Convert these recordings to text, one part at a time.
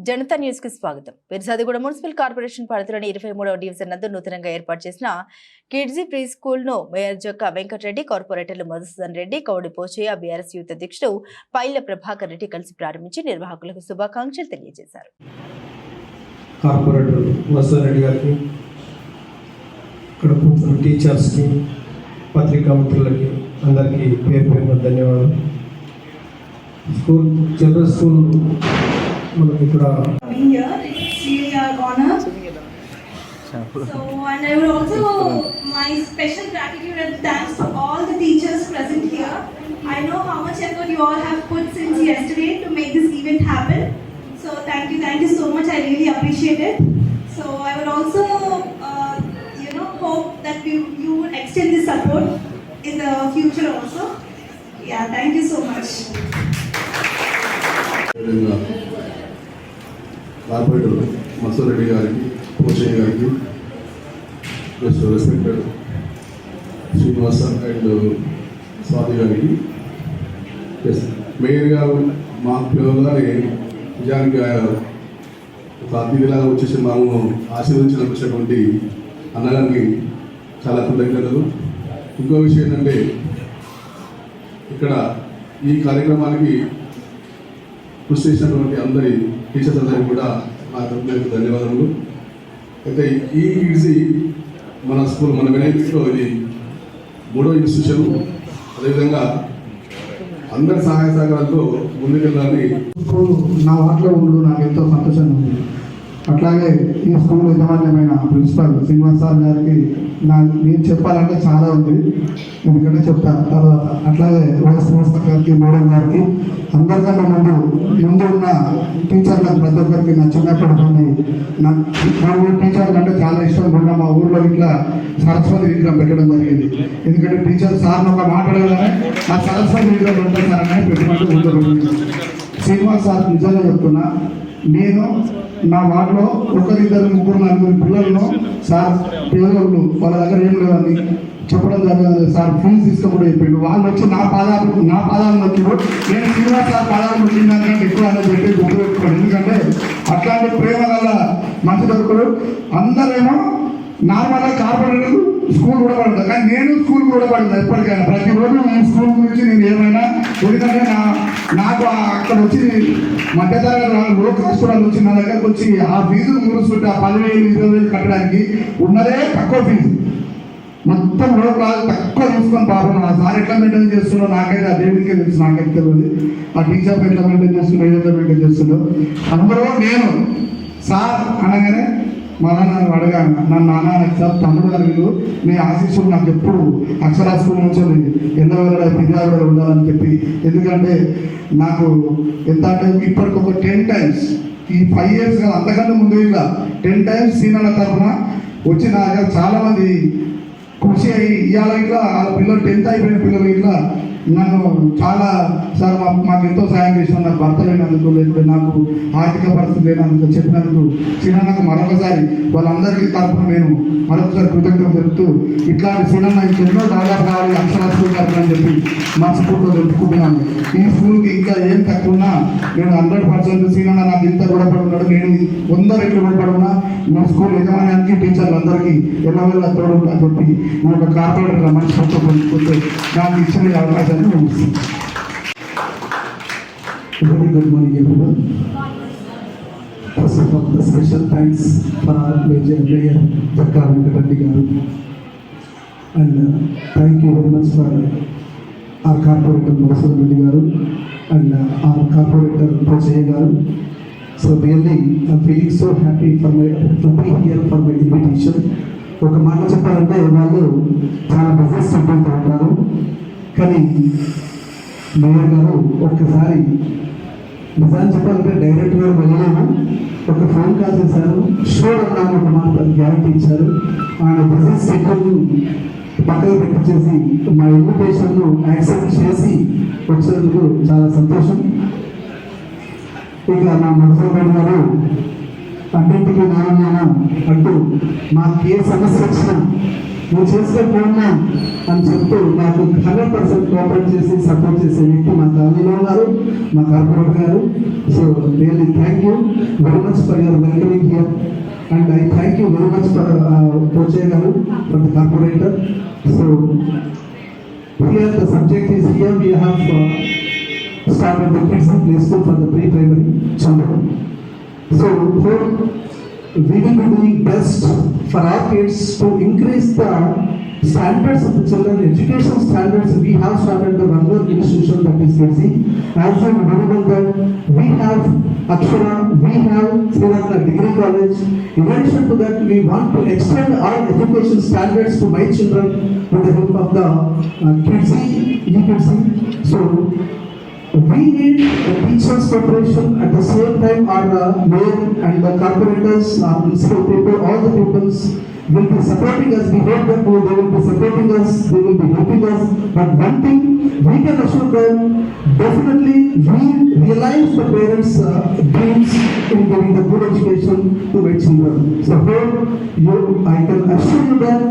Janata news కి స్వాగతం. పెర్సాదిగూడ municipal corporation పరిధిలోని 23వ డివిజన్ నందు నూతనంగా ఏర్పాటు చేసిన కిడ్జీ ప్రీ స్కూల్ ను మేయర్ జొక్క వెంకటరెడ్డి, కార్పొరేటర్లు మధుసూదన్ రెడ్డి, కౌడి పోచయ్య, బీఆర్ఎస్ యూత్ అధ్యక్షుడు పైల ప్రభాకర్ రెడ్డి కలిసి ప్రారంభించి నిర్వాహకులకు శుభాకాంక్షలు తెలియజేశారు. కార్పొరేటర్ మధుసూదన్ రెడ్డి గారికి, ఇక్కడ కూర్చున్న టీచర్స్కి, పత్రికా మిత్రులకి అందరికీ పేరు పేరున ధన్యవాదాలు. స్కూల్ చిల్డ్రన్ స్కూల్ మనకి ఇక్కడ So, and I would also my special gratitude and thanks to all the teachers present here. I know how much effort you all have put since yesterday to make this event happen. So thank you so much. I really appreciate it. So I would also, hope that you would extend this support in the future also. Yeah, thank you so much. Corporator Madhusudan Reddy గారికి, పోచయ్య గారికి, plus respected Srinivasa and Swathi గారికి, plus mayor గారు మాకు పిలవగానే నిజానికి ఒక అతిథిలాగా వచ్చేసి మాకు ఆశీర్వదించినటువంటి అన్నగారికి చాలా కృతజ్ఞతలు. ఇంకో విషయం ఏంటంటే ఇక్కడ ఈ కార్యక్రమానికి కృషి చేసినటువంటి అందరి టీచర్స్ అందరికీ కూడా నా తరఫున ధన్యవాదములు. అయితే ఈ కిడ్జీ మన స్కూల్ మన వినాయకుడిలో ఇది 3వ ఇన్స్టిట్యూషన్. అదేవిధంగా అందరి సహాయ సహకారాలతో ముందుకెళ్ళాలని స్కూల్ నా వాటిలో ఉండడం నాకు ఎంతో సంతోషంగా ఉంది. అట్లాగే ఈ స్కూల్ యజమాన్యమైన ప్రిన్సిపల్ శ్రీనివాస్ సార్ గారికి నేను చెప్పాలంటే చాలా ఉంది, ఎందుకంటే చెప్తాను తర్వాత. అట్లాగే వైస్ ప్రిన్సిపల్ గారికి, మేడం గారికి, అందరికన్నా ముందు ఉన్న టీచర్లకు ప్రతి ఒక్కరికి నా చిన్నప్పటి నుండి నాకు టీచర్లు అంటే చాలా ఇష్టం. మొన్న మా ఊళ్ళో ఇట్లా సరస్వతి విగ్రహం పెట్టడం జరిగింది. ఎందుకంటే టీచర్ సార్ని ఒక మాట్లాడగానే ఆ సరస్వతి విగ్రహం ఉంటుంది సార్ అని పెట్టుకుంటూ ఉంటుంది. శ్రీనివాస్ సార్ నిజంగా చెప్తున్నా, నేను నా వార్డులో 1, 2, 3, 4 పిల్లలను సార్ పేదోళ్ళు వాళ్ళ దగ్గర ఏం లేవని చెప్పడం జరిగింది. సార్ ఫీజు తీసుకోకుండా చెప్పిండు. వాళ్ళు వచ్చి నా పాదాలు నొక్కిడు. నేను శ్రీనివాస్ సార్ పాదాలు నొక్కిందాకంటే ఎక్కువ అనేది పెట్టి గుర్తు పెట్టుకోండి. ఎందుకంటే అట్లాంటి ప్రేమ వల్ల మంచి దొరకడు. అందరేమో నార్మల్గా కార్పొరేటర్ స్కూల్ కూడా పడుతుంది, కానీ నేను స్కూల్ కూడా పడుతుంది ఎప్పటికైనా. ప్రతిరోజు ఈ స్కూల్ గురించి నేను ఏమైనా, ఎందుకంటే నాకు అక్కడ వచ్చి మధ్యతరగతి లో క్లాస్ వాళ్ళు వచ్చి నా దగ్గరకు వచ్చి ఆ ఫీజు మురుస్తుంటే ఆ 10,000, 20,000 కట్టడానికి ఉన్నదే తక్కువ ఫీజు. మొత్తం లో క్లాస్ తక్కువ చూసుకొని పాపం ఆ సార్ ఎట్లా మెయింటైన్ చేస్తుండో నాకైతే ఆ దేవుడికే తెలుసు, నాకైతే తెలియదు. ఆ టీచర్ ఎట్లా మెయింటైన్ చేస్తుండో, ఏదైతే మెయింటైన్ చేస్తుండో. అందరూ నేను సార్ అనగానే మా నాన్న అడగాను, నన్ను నాన్న సార్ తమ్ముడు గారు మీ ఆశీస్సులు నాకు ఎప్పుడు అక్షరా స్కూల్ నుంచి ఎల్లవేళ విద్యార్థులు ఉండాలని చెప్పి. ఎందుకంటే నాకు ఎంత అంటే ఇప్పటికి ఒక 10 times ఈ 5 years కాదు, అంతకంటే ముందు ఇలా 10 times సీనియర్ల తరఫున వచ్చి నా దగ్గర చాలామంది కృషి అయ్యి ఇవాళ ఇట్లా వాళ్ళ పిల్లలు 10th అయిపోయిన పిల్లలు ఇట్లా నన్ను చాలా సార్ మాకు ఎంతో సాయం చేసిన, నాకు భర్త లేనందుకు, లేకపోతే నాకు ఆర్థిక పరిస్థితి లేనందుకు చెప్పినందుకు సీనన్నకు మరొకసారి వాళ్ళందరికీ తరఫున నేను మరొకసారి కృతజ్ఞతలు తెలుపుతూ, ఇట్లాంటి సీనన్న ఇంకెన్నో డెవలప్ కావాలి అక్షరా స్కూల్ తరఫున అని చెప్పి మనస్ఫూర్తిగా తెలుపుకుంటున్నాను. ఈ స్కూల్కి ఇంకా ఏం తక్కువ ఉన్నా నేను 100% సీనన్న నాకు ఇంత రుణపడి ఉన్నాడు, నేను 100 రెట్లు రుణపడి ఉన్నా. నా స్కూల్ యజమాన్యానికి, టీచర్లు అందరికీ ఎల్లవేళ తోడు అని చెప్పి నేను ఒక కార్పొరేటర్ మనస్ఫూర్తిగా తెలుసుకుంటే నాకు ఇచ్చిన అవకాశం. Very good morning everyone. First of all, the special thanks for our Mayor Jokka Venkata garu, and thank you very much for our corporator Mధుసూదన్ Reddy garu and our corporator Pochayya garu. So really I'm feeling so happy to be here for my invitation. ఒక మాట చెప్పాలంటే వాళ్ళు చాలా business సింపుల్తో ఉంటారు, కానీ mayor గారు ఒక్కసారి నిజాన్ని చెప్పాలంటే డైరెక్ట్గా వెళ్ళలేము. ఒక ఫోన్ కాల్ చేశారు, షూర్ అన్నాను ఒక మాట గ్యారంటీ ఇచ్చారు. ఆయన బిజినెస్ షెడ్యూల్ను పక్కన పెట్టించేసి మా ఇన్విటేషన్ను యాక్సెప్ట్ చేసి వచ్చినందుకు చాలా సంతోషం. ఇక మా మధుసూదన్ గారు అన్నింటికీ నాన్న అంటూ మాకు ఏ సమస్య వచ్చినా నువ్వు చేసిన పూర్ణ అని చెప్తూ నాకు 100% కోఆపరేట్ చేసి సపోర్ట్ చేసే వ్యక్తి మా కాలనీలో ఉన్నారు, మా కార్పొరేటర్ గారు. So really thank you very much for your welcoming here and I thank you very much for Pochaiah గారు for the corporator. So here the subject is here we have started the kids in play school for the pre-primary children. So hope we will be doing best for our kids to increase the standards of the children, education standards. We have started the one more institution, that is KC. As you know that we have Akshara, we have Sriranga Degree College. In addition to that, we want to extend our education standards to my children with the help of the KC, EKC. So we need the teachers' cooperation. At the same time, our mayor and the corporators, municipal people, all the peoples will be supporting us. We hope that they will be supporting us, they will be helping us. But one thing we can assure them, definitely we realize the parents' dreams in giving the good education to my children. So I can assure you that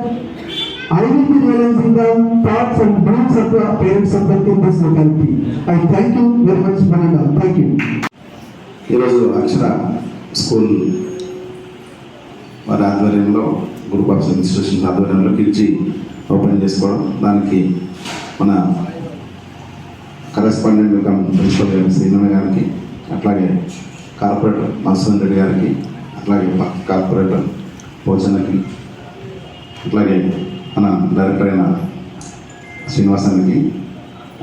I will be realizing the thoughts and dreams of the parents of the in this locality. I thank you very much, Mananda. Thank you. ఈరోజు అక్షర school వారి ఆధ్వర్యంలో group of institution ఆధ్వర్యంలో Kidzee open చేసుకోవడం, దానికి మన correspondent principal గారి శ్రీనన్న గారికి, అట్లాగే కార్పొరేటర్ మధుసూదన్ రెడ్డి గారికి, అట్లాగే కార్పొరేటర్ పోచన్నకి, అట్లాగే మన డైరెక్టర్ అయిన శ్రీనివాసానికి,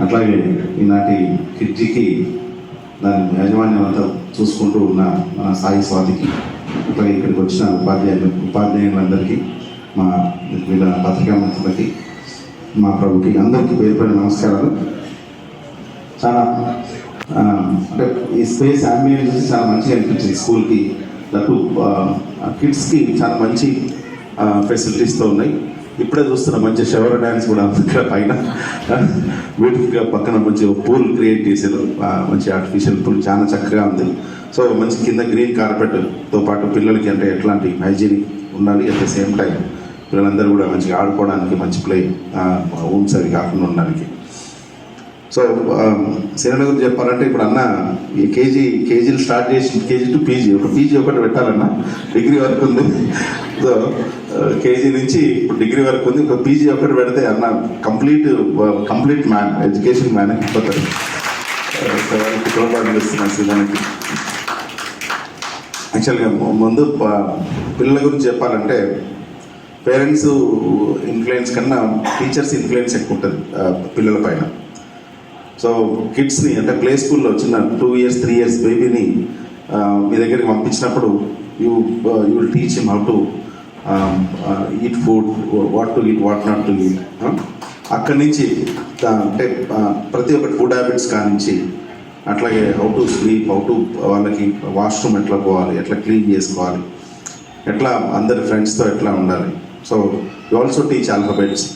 అట్లాగే ఈనాటి కిడ్జీకి దాని యాజమాన్యం అంతా చూసుకుంటూ ఉన్న మన సాయి స్వాతికి, అట్లాగే ఇక్కడికి వచ్చిన ఉపాధ్యాయులందరికీ, మా వీళ్ళ పత్రికా మిత్రులకి, మా ప్రభుకి అందరికీ పేరు పైన నమస్కారాలు. చాలా అంటే ఈ స్పేస్ అంబియన్స్ చాలా మంచిగా అనిపించింది స్కూల్కి. దట్టు కిడ్స్కి చాలా మంచి ఫెసిలిటీస్తో ఉన్నాయి. ఇప్పుడే చూస్తున్న మంచి షవర్ డ్యాన్స్ కూడా ఇక్కడ పైన బ్యూటిఫుల్గా పక్కన మంచి పూల్ క్రియేట్ చేశారు, మంచి ఆర్టిఫిషియల్ పూల్ చాలా చక్కగా ఉంది. సో మంచి కింద గ్రీన్ కార్పెట్తో పాటు పిల్లలకి అంటే ఎట్లాంటి హైజీనిక్ ఉండాలి, అట్ ద సేమ్ టైం పిల్లలందరూ కూడా మంచిగా ఆడుకోవడానికి మంచి ప్లే రూమ్స్ అవి కాకుండా ఉండడానికి. సో సినిమా గురించి చెప్పాలంటే ఇప్పుడు అన్న ఈ కేజీలు స్టార్ట్ చేసి కేజీ టు పీజీ, ఒక పీజీ ఒకటి పెట్టాలన్నా, డిగ్రీ వరకు ఉంది. సో కేజీ నుంచి ఇప్పుడు డిగ్రీ వరకు ఉంది, ఒక పీజీ ఒకటి పెడితే అన్న కంప్లీట్ మ్యాన్, ఎడ్యుకేషన్ మ్యాన్ అయిపోతారు. తోడ్పాటు చేస్తున్నాను శ్రీదానికి. యాక్చువల్గా ముందు పిల్లల గురించి చెప్పాలంటే పేరెంట్స్ ఇన్ఫ్లుయెన్స్ కన్నా టీచర్స్ ఇన్ఫ్లుయెన్స్ ఎక్కువ ఉంటుంది పిల్లల పైన. సో కిడ్స్ని అంటే ప్లే స్కూల్లో చిన్న 2 years 3 years బేబీని మీ దగ్గరికి పంపించినప్పుడు you will teach him how to eat food, what to eat, what not to eat. అక్కడి నుంచి అంటే ప్రతి ఒక్కటి ఫుడ్ హ్యాబిట్స్ కానించి, అట్లాగే how to sleep, how to వాళ్ళకి వాష్రూమ్ ఎట్లా పోవాలి, ఎట్లా క్లీన్ చేసుకోవాలి, ఎట్లా అందరి ఫ్రెండ్స్తో ఎట్లా ఉండాలి. So you also teach alphabets.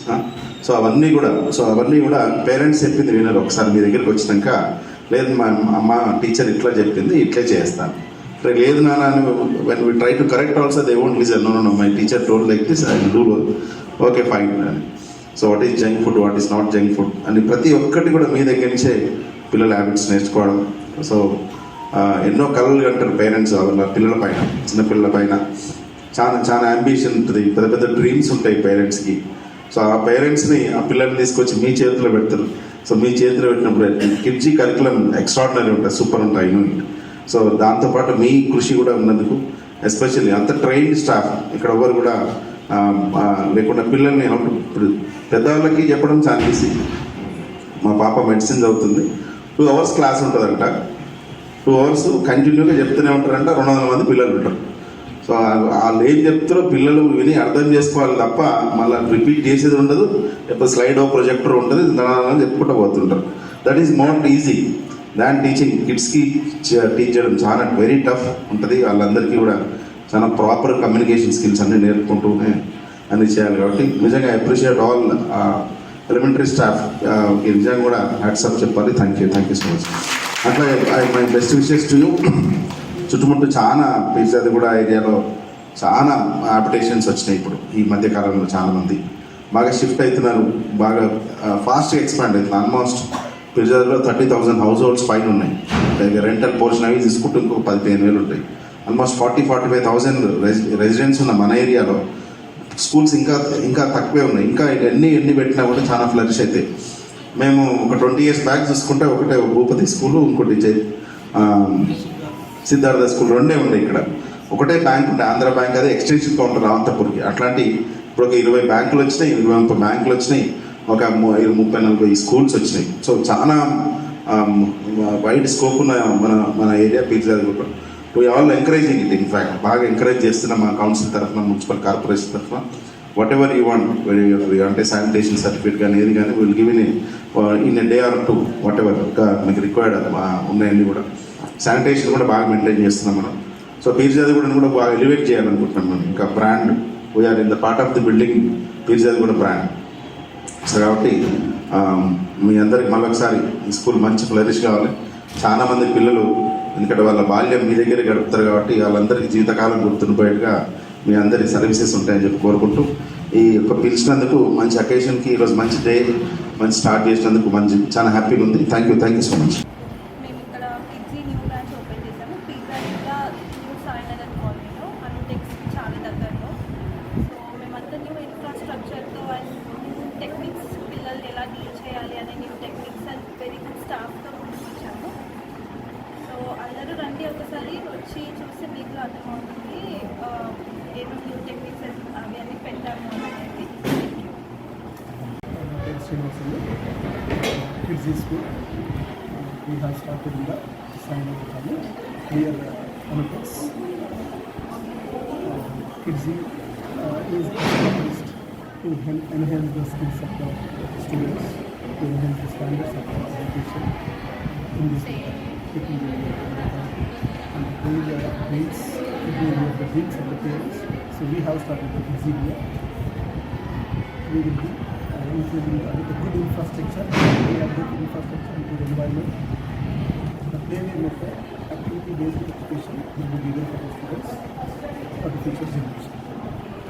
So అవన్నీ కూడా పేరెంట్స్ చెప్పింది వినరు. ఒకసారి మీ దగ్గరికి వచ్చినాక, లేదు మా అమ్మ టీచర్ ఇట్లా చెప్పింది, ఇట్లే చేస్తాను, లేదు నాన్న when we try to correct also they won't listen. No my teacher told like this, I will do okay fine అని. So what is junk food, what is not junk food అని ప్రతి ఒక్కటి కూడా మీ దగ్గర నుంచే పిల్లల హ్యాబిట్స్ నేర్చుకోవడం. So ఎన్నో కళలు అంటారు పేరెంట్స్ వాళ్ళ పిల్లల పైన, చిన్నపిల్లల పైన చాలా అంబిషన్ ఉంటుంది, పెద్ద డ్రీమ్స్ ఉంటాయి పేరెంట్స్కి. సో ఆ పేరెంట్స్ని ఆ పిల్లల్ని తీసుకొచ్చి మీ చేతిలో పెడతారు. సో మీ చేతిలో పెట్టినప్పుడు కిడ్జీ కరికులం ఎక్స్ట్రాడినరీ ఉంటుంది, సూపర్ ఉంటాయి యూనిట్. సో దాంతోపాటు మీ కృషి కూడా ఉన్నందుకు, ఎస్పెషల్లీ అంత ట్రైన్డ్ స్టాఫ్ ఇక్కడ ఎవరు కూడా లేకుండా పిల్లల్ని ఇప్పుడు పెద్దవాళ్ళకి చెప్పడం చాలా ఈజీ. మా పాప మెడిసిన్ చదువుతుంది, 2 hours క్లాస్ ఉంటుందంట, 2 hours కంటిన్యూగా చెప్తూనే ఉంటారంట. 200 మంది పిల్లలు ఉంటారు. సో వాళ్ళు ఏం చెప్తారో పిల్లలు విని అర్థం చేసుకోవాలి తప్ప మళ్ళీ రిపీట్ చేసేది ఉండదు. ఎప్పుడు స్లైడో ప్రొజెక్టర్ ఉంటుంది, దాని చెప్పుకుంటూ పోతుంటారు. That is more easy than teaching. కిడ్స్కి టీచ్ చేయడం చాలా వెరీ టఫ్ ఉంటుంది. వాళ్ళందరికీ కూడా చాలా ప్రాపర్ కమ్యూనికేషన్ స్కిల్స్ అన్నీ నేర్పుకుంటూనే అన్నీ చేయాలి. కాబట్టి నిజంగా అప్రిషియేట్ ఆల్ ఎలిమెంటరీ స్టాఫ్. నిజంగా కూడా హ్యాట్సాప్ చెప్పాలి. Thank you so much. అట్లా my best wishes to you. చుట్టుముట్టు చాలా పీర్జాది కూడా ఏరియాలో చాలా అప్లికేషన్స్ వచ్చినాయి ఇప్పుడు ఈ మధ్యకాలంలో. చాలామంది బాగా షిఫ్ట్ అవుతున్నారు, బాగా ఫాస్ట్గా ఎక్స్పాండ్ అవుతున్నారు. ఆల్మోస్ట్ పిర్జాద్లో 30,000 హౌస్ హోల్డ్స్ పైన ఉన్నాయి. రెంటల్ పోర్షన్ అవి తీసుకుంటూ ఇంకొక 15,000 ఉంటాయి. ఆల్మోస్ట్ 45,000 రెసిడెంట్స్ ఉన్న మన ఏరియాలో స్కూల్స్ ఇంకా తక్కువే ఉన్నాయి. ఇంకా ఎన్ని పెట్టినా కూడా చాలా ఫ్లరిష్ అవుతాయి. మేము ఒక 20 years బ్యాక్ చూసుకుంటే ఒకటే భూపతి స్కూలు, ఇంకోటి సిద్ధార్థ స్కూల్, రెండే ఉన్నాయి ఇక్కడ. ఒకటే బ్యాంక్ ఉంటే ఆంధ్ర బ్యాంక్, అదే ఎక్స్టెన్షన్ కౌంటర్ రావంతపూర్కి. అట్లాంటి ఇప్పుడు ఒక 20 బ్యాంకులు వచ్చినాయి, 20-30 బ్యాంకులు వచ్చినాయి, ఒక 30-40 స్కూల్స్ వచ్చినాయి. సో చాలా వైడ్ స్కోప్ ఉన్న మన area Peerzadiguda. We all encouraging it. In fact బాగా ఎంకరేజ్ చేస్తున్నాం మా కౌన్సిల్ తరఫున, మున్సిపల్ కార్పొరేషన్ తరఫున. వాట్ ఎవర్ యూ వాంట్, అంటే శానిటేషన్ సర్టిఫికేట్ కానీ ఏది కానీ will give in a day or 2, what ever ఇంకా మీకు రిక్వైర్డ్ ఉన్నాయన్నీ కూడా. శానిటేషన్ కూడా బాగా మెయింటైన్ చేస్తున్నాం మనం. సో పిర్జాదిగూడ కూడా బాగా ఎలివేట్ చేయాలనుకుంటున్నాం మనం. ఇంకా brand, we are in the part of the building Peerzadiguda brand. So కాబట్టి మీ అందరికి మళ్ళొకసారి ఈ స్కూల్ మంచి ఫ్లరిష్ కావాలి. చాలామంది పిల్లలు, ఎందుకంటే వాళ్ళ బాల్యం మీ దగ్గరే గడుపుతారు కాబట్టి వాళ్ళందరికీ జీవితకాలం గుర్తుండిపోయేట్టుగా మీ అందరి సర్వీసెస్ ఉంటాయని చెప్పి కోరుకుంటూ, ఈ యొక్క పిలిచినందుకు మంచి అకేషన్కి ఈరోజు మంచి డే, మంచి స్టార్ట్ చేసినందుకు చాలా హ్యాపీగా ఉంది. Thank you so much. మేము ఇక్కడ కిడ్జీ న్యూ బ్రాంచ్ ఓపెన్ చేసాము. పిజ్జా న్యూ సాయినగర్ కాలనీలో, అనుటెక్స్ చాలా దగ్గరలో. సో మేమంతా న్యూ ఇన్ఫ్రాస్ట్రక్చర్తో అండ్ న్యూ టెక్నిక్స్, పిల్లల్ని ఎలా డీల్ చేయాలి అనే new techniques and very good స్టాఫ్తో ముందుకొచ్చాము. సో అందరూ రండి, ఒకసారి వచ్చి చూస్తే మీకు అర్థమవుతుంది ఏమో న్యూ టెక్నిక్స్ అవి అన్నీ పెట్టాము అనేది. Kids School. We have started in the Sainagar College near Anutex. Kids is established to enhance the skills of the students, to enhance the standards of education in this area. And bring the needs of the parents. So we have started the Kids here. We will be including the good infrastructure, we have good infrastructure and good environment. The playway method, activity-based education will be given for the students for the future generation.